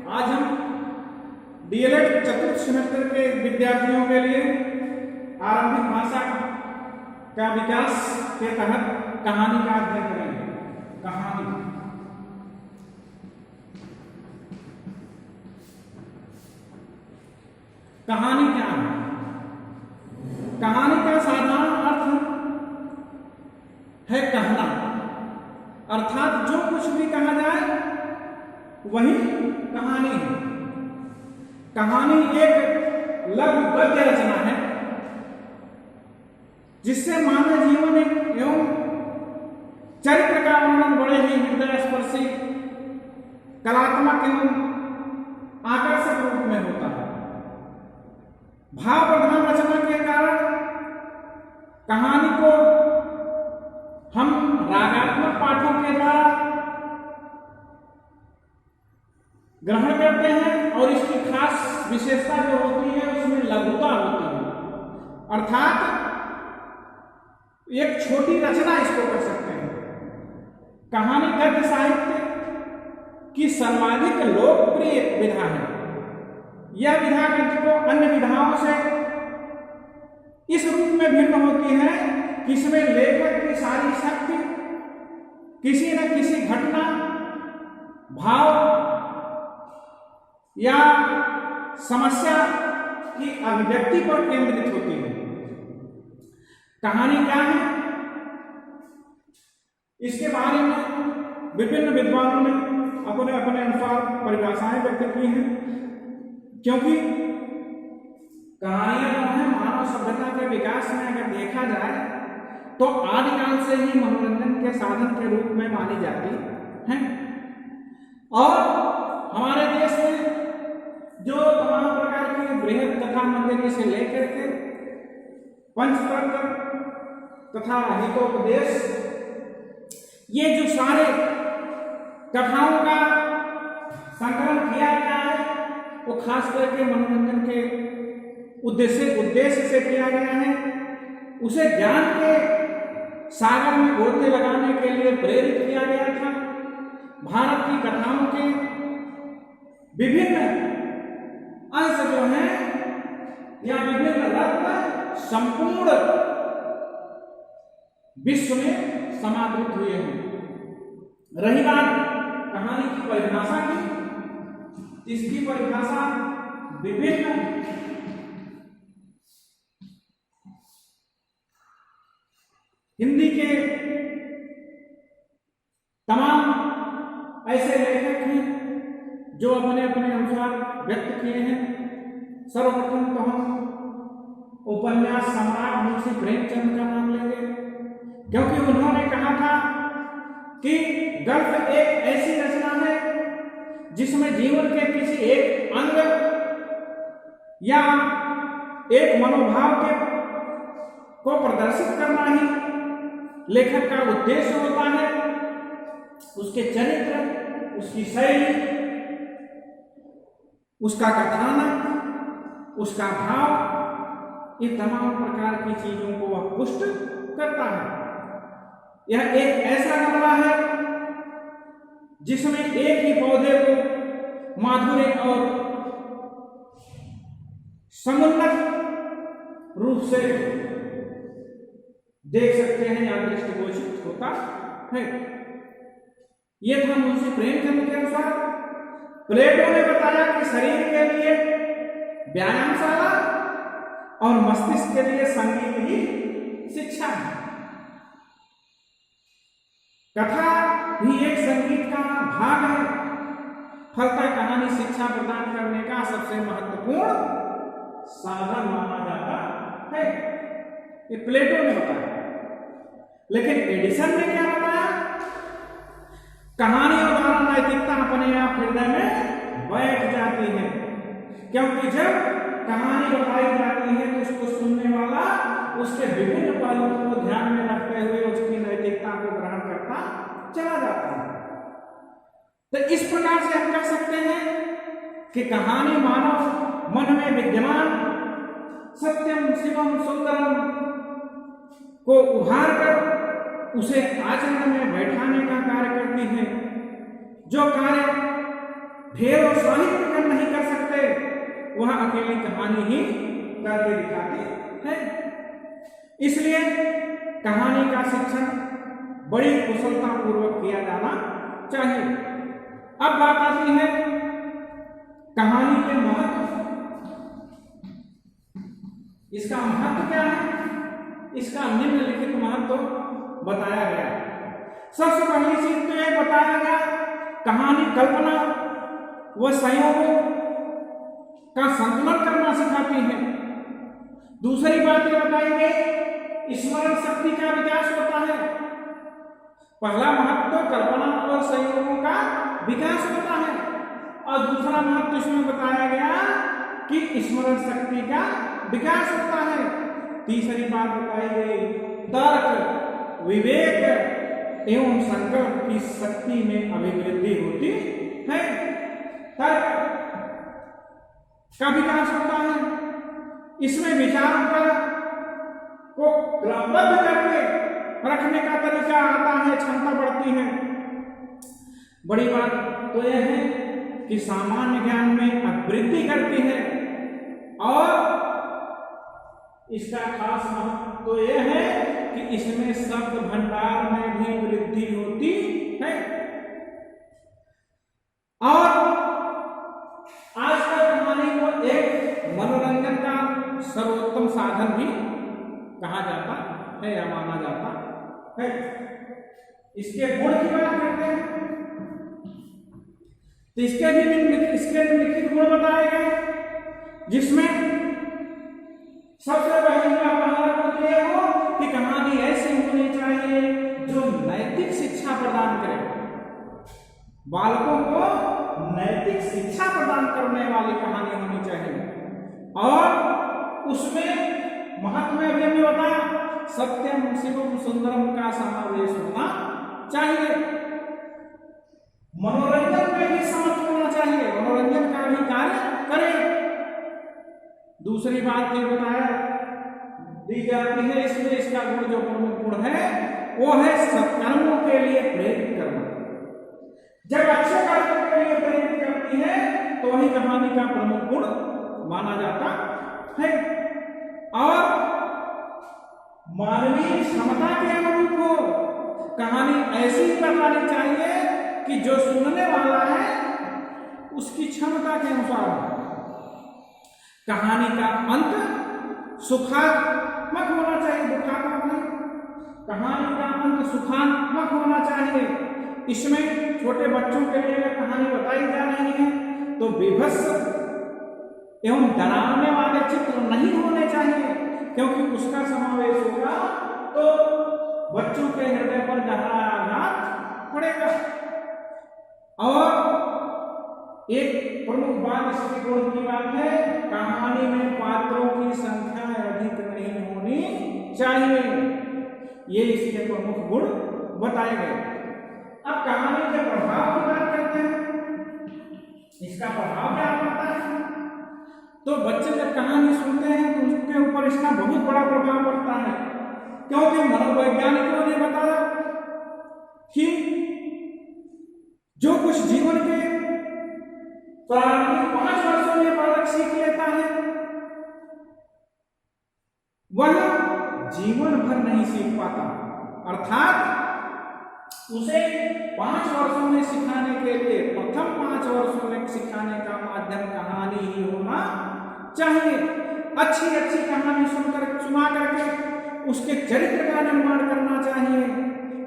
आज हम डीएलएड चतुर्थ सेमेस्टर के विद्यार्थियों के लिए आरंभिक भाषा का विकास के तहत कहानी का अध्ययन करेंगे। कहानी क्या है? कहानी का साधारण अर्थ है कहना, अर्थात जो कुछ भी कहा जाए वही कहानी है। कहानी एक लघु गद्य रचना है जिससे मानव जीवन एवं चरित्र का वर्णन बड़े ही हृदय स्पर्शी, कलात्मक एवं आकर्षक रूप में होता है। भाव प्रधान रचना के कारण कहानी को हम रागात्मक पाठों के द्वारा ग्रहण करते हैं और इसकी खास विशेषता जो होती है उसमें लघुता होती है, अर्थात एक छोटी रचना इसको कर सकते हैं। कहानी गद्य साहित्य की सर्वाधिक लोकप्रिय विधा है। यह विधा गद्य को अन्य विधाओं से इस रूप में भिन्न होती है कि इसमें लेखक की सारी शक्ति किसी न किसी घटना, भाव या समस्या की अभिव्यक्ति पर केंद्रित होती है। कहानी क्या है, इसके बारे में विभिन्न विद्वानों ने अपने अपने अनुसार परिभाषाएं व्यक्त की हैं, क्योंकि कहानियां जो है मानव सभ्यता के विकास में अगर देखा जाए तो आदिकाल से ही मनोरंजन के साधन के रूप में मानी जाती हैं। और हमारे देश में जो तमाम प्रकार की बृहद कथा मंजरी से लेकर के पंचतंत्र तथा हितोपदेश, ये जो सारे कथाओं का संकलन किया गया है वो खास करके मनोरंजन के उद्देश्य से किया गया है। उसे ज्ञान के सागर में गोते लगाने के लिए प्रेरित किया गया था। भारत की कथाओं के विभिन्न अंश जो हैं या विभिन्न रत्न संपूर्ण विश्व में समादृत हुए हैं। रही बात कहानी की परिभाषा की, इसकी परिभाषा विभिन्न हिंदी के तमाम ऐसे लेखक हैं जो अपने अपने अनुसार व्यक्त किए हैं। सर्वप्रथम तो हम उपन्यास सम्राट मुंशी प्रेमचंद का नाम लेंगे, क्योंकि उन्होंने कहा था कि गल्प एक ऐसी रचना है जिसमें जीवन के किसी एक अंग या एक मनोभाव के को प्रदर्शित करना ही लेखक का उद्देश्य होता है। उसके चरित्र, उसकी शैली, उसका कथानक, उसका भाव, ये तमाम प्रकार की चीजों को वह पुष्ट करता है। यह एक ऐसा गमला है जिसमें एक ही पौधे को माधुर्य और समुन्नत रूप से देख सकते हैं या दृष्टिगोचर होता है। यह था मुंशी प्रेमचंद के अनुसार। प्लेटो ने बताया कि शरीर के लिए व्यायामशाला और मस्तिष्क के लिए संगीत ही शिक्षा है। कथा भी एक संगीत का भाग है। फलतः कहानी शिक्षा प्रदान करने का सबसे महत्वपूर्ण साधन माना जाता है। ये प्लेटो ने बताया। लेकिन एडिसन ने क्या बताया? कहानियों द्वारा नैतिकता अपने आप हृदय में बैठ जाती है, क्योंकि जब कहानी बताई जाती है तो उसको सुनने वाला उसके विभिन्न पहलुओं को ध्यान में रखते हुए उसकी नैतिकता को ग्रहण करता चला जाता है। तो इस प्रकार से हम कह सकते हैं कि कहानी मानव मन में विद्यमान सत्यम शिवम सुंदरम को उभार कर उसे आचरण में बैठाने का कार्य करती है, जो कार्य ढेरों साहित्य प्रकट नहीं कर सकते, वह अकेली कहानी ही करके दिखाते हैं। इसलिए कहानी का शिक्षण बड़ी कुशलता पूर्वक किया जाना चाहिए। अब बात आती है कहानी के महत्व। इसका महत्व क्या है? इसका निम्नलिखित महत्व बताया गया। सबसे पहली चीज तो यह बताया गया, कहानी कल्पना व संयोगों का संतुलन करना सिखाती है। दूसरी बात यह बताई गई, स्मरण शक्ति का विकास होता है। पहला महत्व तो कल्पना और संयोगों का विकास होता है, और दूसरा महत्व इसमें बताया गया कि स्मरण शक्ति का विकास होता है। तीसरी बात बताई गई, तर्क, विवेक एवं संकल्प की शक्ति में अभिवृद्धि होती है। तर्क का विकास होता है, इसमें विचारों को क्रमबद्ध करके रखने का तरीका आता है, क्षमता बढ़ती है। बड़ी बात तो यह है कि सामान्य ज्ञान में वृद्धि करती है, और इसका खास महत्व तो यह है कि इसमें शब्द भंडार में भी वृद्धि होती है। और आजकल कहानी को एक मनोरंजन का सर्वोत्तम साधन भी कहा जाता है या माना जाता है। इसके गुण की बात करते हैं तो इसके निम्नलिखित गुण बताए गए, जिसमें सबसे पहले यह हो कि कहानी ऐसी होनी चाहिए जो नैतिक शिक्षा प्रदान करे, बालकों को नैतिक शिक्षा प्रदान करने वाली कहानी होनी चाहिए। और उसमें महत्व में अभी हमने बताया, सत्यम शिवम सुंदरम का समावेश होना चाहिए। मनोरंजन में भी समर्थ होना चाहिए, मनोरंजन का भी कार्य करें। दूसरी बात ये बताया दी जाती है इसमें, इसका गुण जो प्रमुख गुण है वो है सत्कर्मों के लिए प्रेरित करना। जब अच्छे कर्मों के लिए प्रेरित करती है तो वही कहानी का प्रमुख गुण माना जाता है। और मानवीय क्षमता के अनुरूप हो, कहानी ऐसी बतानी चाहिए कि जो सुनने वाला है उसकी क्षमता के अनुसार हो। कहानी का अंत सुखात्मक होना चाहिए, दुखात्मक नहीं। कहानी का अंत सुखात्मक होना चाहिए। इसमें छोटे बच्चों के लिए अगर कहानी बताई जा रही है तो विभत्स एवं डरावने वाले चित्र नहीं होने चाहिए, क्योंकि उसका समावेश होगा तो बच्चों के हृदय पर गहरा आघात पड़ेगा। और एक प्रमुख बात इसके गुण की बात है, कहानी में पात्रों की संख्या अधिक नहीं होनी चाहिए। ये इसके प्रमुख गुण बताए गए। अब कहानी के प्रभाव की बात करते हैं, इसका प्रभाव क्या पड़ता है? तो बच्चे जब कहानी सुनते हैं तो उसके ऊपर इसका बहुत बड़ा प्रभाव पड़ता है, क्योंकि मनोवैज्ञानिकों ने बताया कि जो कुछ जीवन के प्रारंभिक 5 वर्षों में बालक सीख लेता है वह जीवन भर नहीं सीख पाता। अर्थात उसे 5 वर्षों में सिखाने के लिए प्रथम 5 वर्षों में सिखाने का माध्यम कहानी ही होना चाहिए। अच्छी अच्छी कहानी सुना करके उसके चरित्र का निर्माण करना चाहिए।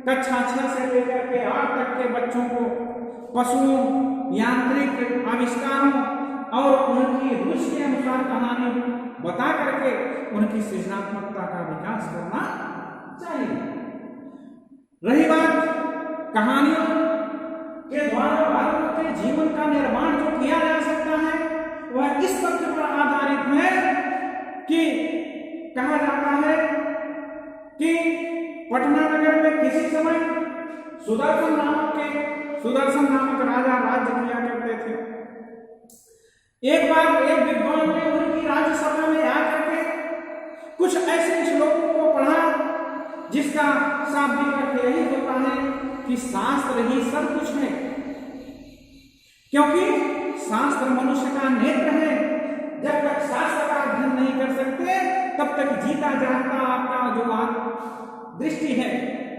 कक्षा 6 से लेकर के 8 तक के बच्चों को पशुओं, यांत्रिक आविष्कारों और उनकी रुचि के अनुसार कहानी बता करके उनकी सृजनात्मकता का विकास करना चाहिए। रही बात कहानियों के द्वारा बालकों के जीवन का निर्माण जो किया जा सकता है वह इस तथ्य पर आधारित है कि कहा जाता है कि पटना नगर में किसी समय सुदर्शन नामक राजा राज्य किया करते थे। एक बार एक विद्वान ने उनकी राज्यसभा में आकर के कुछ ऐसे श्लोकों को पढ़ा जिसका शाब्दिक अर्थ यही होता है कि शास्त्र ही सब कुछ है, क्योंकि शास्त्र मनुष्य का नेत्र है। जब तक शास्त्र का अध्ययन नहीं कर सकते तब तक जीता जागता आपका जो दृष्टि है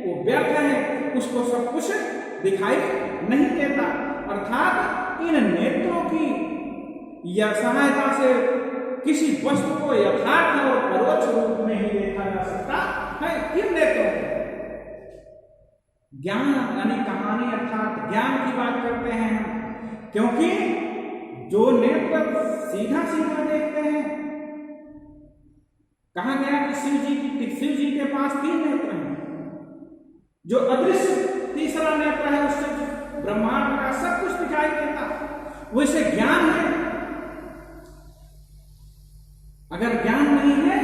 वो व्यर्थ है, उसको सब कुछ दिखाई नहीं देता। अर्थात इन नेत्रों की या सहायता से किसी वस्तु को यथार्थ और परोक्ष रूप में ही देखा जा सकता है। किन नेत्रों को? ज्ञान यानी कहानी अर्थात ज्ञान की बात करते हैं हम, क्योंकि जो नेत्र सीधा सीधा देखते हैं, कहा गया कि शिव जी के पास 3 नेत्र हैं। जो अदृश्य तीसरा नेत्र है उससे ब्रह्मांड का सब कुछ दिखाई देता, वैसे ज्ञान है। अगर ज्ञान नहीं है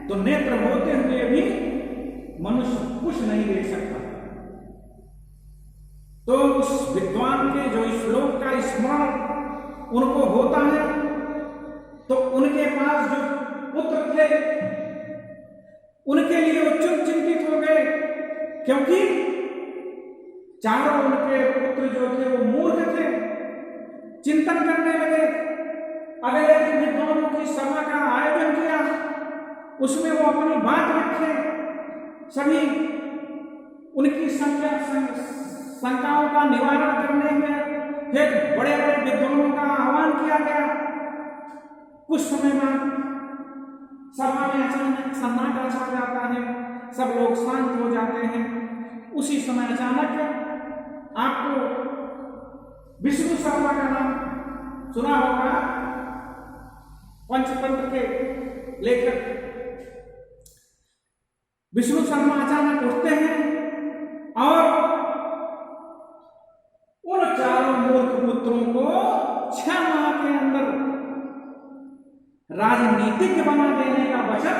तो नेत्र होते हुए भी मनुष्य कुछ नहीं देख सकता। तो उस विद्वान के जो श्लोक का स्मरण उनको होता है, तो उनके पास जो पुत्र थे उनके लिए वो चिंतित हो गए, क्योंकि चारों उनके पुत्र जो थे वो मूर्ख थे। चिंतन करने लगे, अगले दिन विद्वानों की सभा का आयोजन किया, उसमें वो अपनी बात रखे, सभी उनकी शंकाओं का निवारण करने में एक बड़े बड़े विद्वानों का आह्वान किया गया। कुछ समय बाद सभा में अचानक सन्नाटा छा जाता है, सब लोग शांत हो जाते हैं। उसी समय अचानक आपको विष्णु शर्मा का नाम सुना होगा, पंचतंत्र के लेखक विष्णु शर्मा अचानक उठते हैं और उन चारों मूर्ख पुत्रों को 6 माह के अंदर राजनीतिज्ञ बना देने का वचन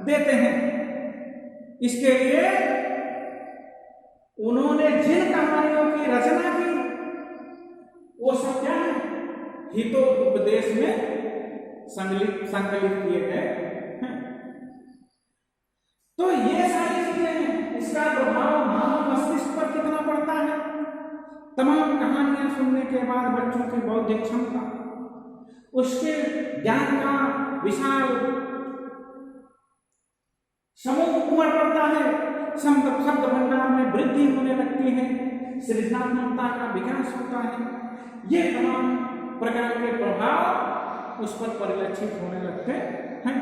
देते हैं। इसके लिए उन्होंने जिन कहानियों की रचना की वो सब क्या है, हितोपदेश में संकलित किए गए हैं। तो ये सारी चीजें हैं, इसका प्रभाव मानव मस्तिष्क पर कितना पड़ता है। तमाम कहानियां सुनने के बाद बच्चों की बौद्धिक क्षमता, उसके ज्ञान का विशाल समूह उमड़ पड़ता है, शब्द भंडार में वृद्धि होने लगती है, सृजनात्मकता का विकास होता है। ये तमाम प्रकार के प्रभाव उस पर परिलक्षित होने लगते हैं।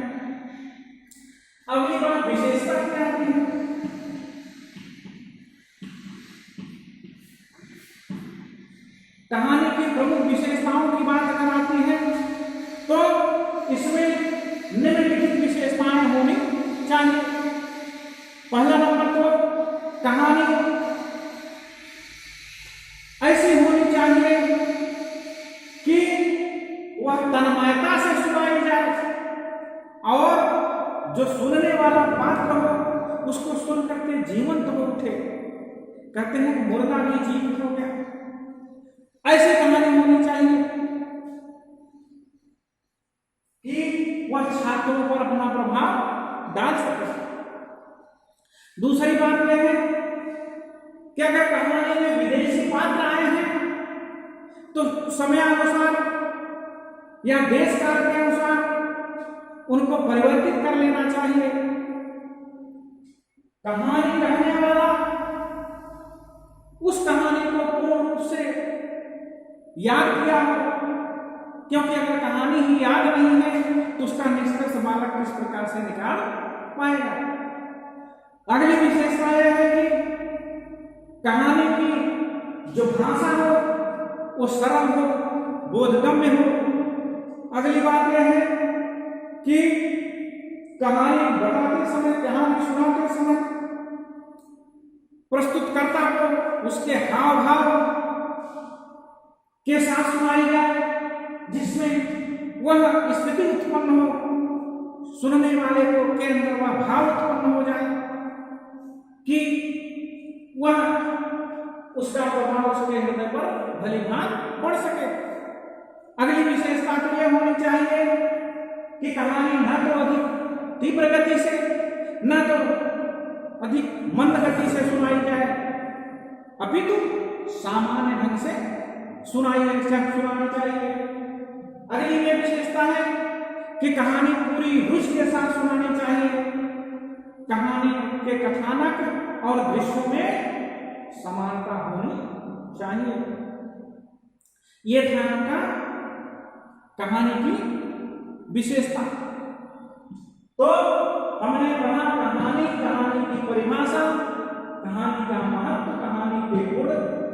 अगली बात विशेषता क्या आती है? कहानी की प्रमुख विशेषताओं की बात अगर आती है तो इसमें निम्नलिखित विशेषताएं होनी चाहिए। पहला नंबर तो कहानी ऐसी होनी चाहिए कि वह तन्मयता से सुनाई जाए और जो सुनने वाला पात्र हो उसको सुन करके जीवंत हो उठे। कहते हैं मुर्दा भी जीवित हो गया, ऐसी कहानी होनी चाहिए कि वह छात्रों पर अपना प्रभाव डाल सके। दूसरी बात यह है कि अगर कहानी में विदेशी पात्र आए हैं तो समयानुसार या देश काल के अनुसार उनको परिवर्तित कर लेना चाहिए। कहानी कहने वाला उस कहानी को पूर्ण रूप से याद किया हो, क्योंकि अगर कहानी ही याद नहीं है तो उसका निष्कर्ष बालक किस प्रकार से निकाल पाएगा। अगली विशेषता यह है कि कहानी की जो भाषा हो वो सरल हो, बोधगम्य हो। अगली बात यह है कि कहानी बताते समय, कहानी सुनाते समय प्रस्तुतकर्ता को उसके हाव भाव के साथ सुनाई जाए, जिसमें वह स्थिति उत्पन्न हो, सुनने वाले को के अंदर वह भाव उत्पन्न हो जाए कि वह उसका प्रभाव उसके हृदय पर भली भांति पड़ सके। अगली विशेषता तो यह होनी चाहिए कि कहानी न तो अधिक तीव्र गति से न तो अधिक मंद गति से सुनाई जाए, अपितु सामान्य ढंग से सुनाई कि कहानी पूरी रुचि के साथ सुनानी चाहिए, कहानी के कथानक और दृश्यों में समानता होनी चाहिए। ये था आपका कहानी की विशेषता। तो हमने पढ़ा कहानी की परिभाषा, कहानी का महत्व, कहानी के गुण,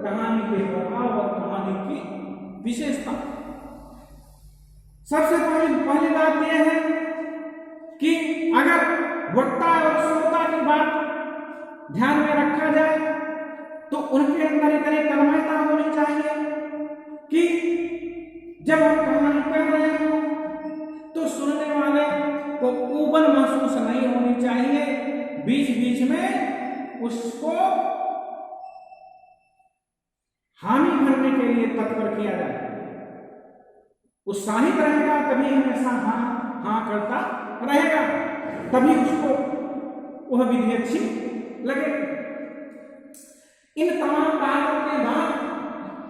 कहानी के प्रभाव और कहानी की विशेषता। सबसे पहली बात यह है कि अगर वक्ता और श्रोता की बात ध्यान में रखा जाए तो उनके अंदर इतनी तन्मयता होनी चाहिए कि जब हम कहानी कर रहे हो तो सुनने वाले को ऊबन महसूस नहीं होनी चाहिए, बीच बीच में उसको हानि भरने के लिए तत्पर किया जाए। उत्साहित रहेगा तभी हमेशा हाँ करता रहेगा, तभी उसको वह विधि अच्छी लगे। इन तमाम बातों के बाद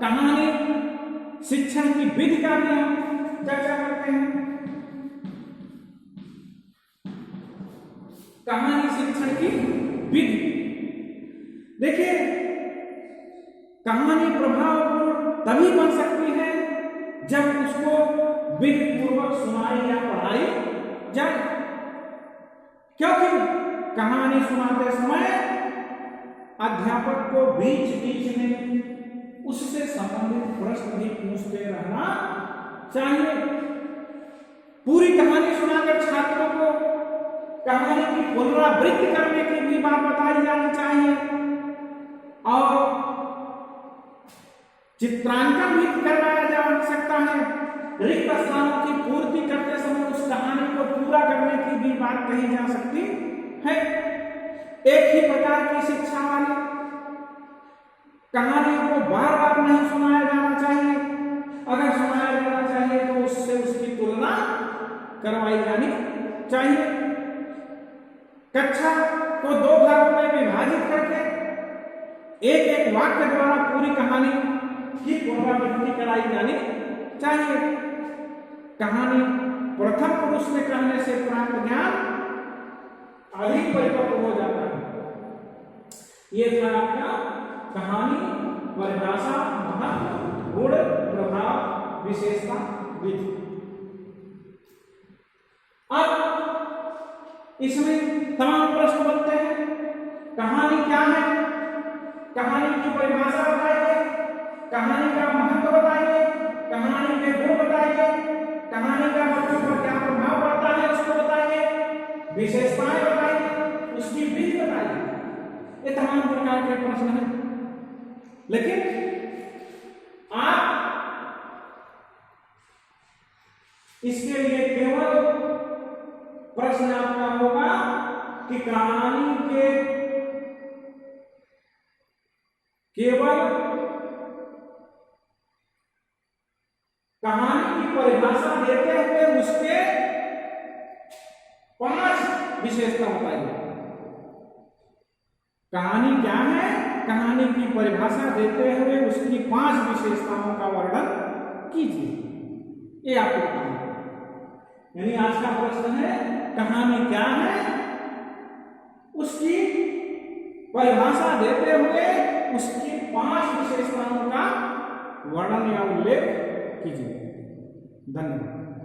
कहानी शिक्षण की विधि का भी हम चर्चा करते हैं। कहानी शिक्षण की विधि, देखिए कहानी प्रभावपूर्ण तभी बन सकती है जब उसको विधि पूर्वक सुनाई या पढ़ाई जाए, क्योंकि कहानी सुनाते समय अध्यापक को बीच बीच में उससे संबंधित प्रश्न भी पूछते रहना चाहिए। पूरी कहानी सुनाकर छात्रों को कहानी की पुनरावृत्ति करने की भी बात बताई जानी चाहिए और चित्रांकन भी करवाया जा सकता है। रिक्त स्थानों की पूर्ति करते समय उस कहानी को पूरा करने की भी बात कही जा सकती है। एक ही प्रकार की शिक्षा वाली कहानी को बार बार नहीं सुनाया जाना चाहिए, अगर सुनाया जाना चाहिए तो उससे उसकी तुलना करवाई जानी चाहिए। कक्षा को 2 भागों में विभाजित करके एक एक वाक्य द्वारा पूरी कहानी की पुनरावृत्ति कराई जानी चाहिए। कहानी प्रथम पुरुष में कहने से प्राप्त ज्ञान अधिक परिपक्व हो जाता है। ये था आपका कहानी परिभाषा, महत्व, गुण, प्रभाव, विशेषता, विधि। अब इसमें तमाम प्रश्न बनते हैं। कहानी क्या है, कहानी की परिभाषा बताइए, कहानी का महत्व बताइए, कहानी के गुण बताइए, कहानी का बच्चों पर क्या प्रभाव पड़ता है उसको बताइए, विशेषताएं बताइए, उसकी विधि बताइए। ये तमाम प्रकार के प्रश्न हैं, लेकिन आप इसके लिए केवल प्रश्न आपका होगा कि कहानी के केवल कहानी की परिभाषा देते हुए उसके 5 विशेषता बताइए। कहानी क्या है, कहानी की परिभाषा देते हुए उसकी 5 विशेषताओं का वर्णन कीजिए। ये आपको बताना है। यानी आज का प्रश्न है कहानी क्या है, उसकी परिभाषा देते हुए उसकी 5 विशेषताओं का वर्णन या उल्लेख कीजिए। धन्यवाद।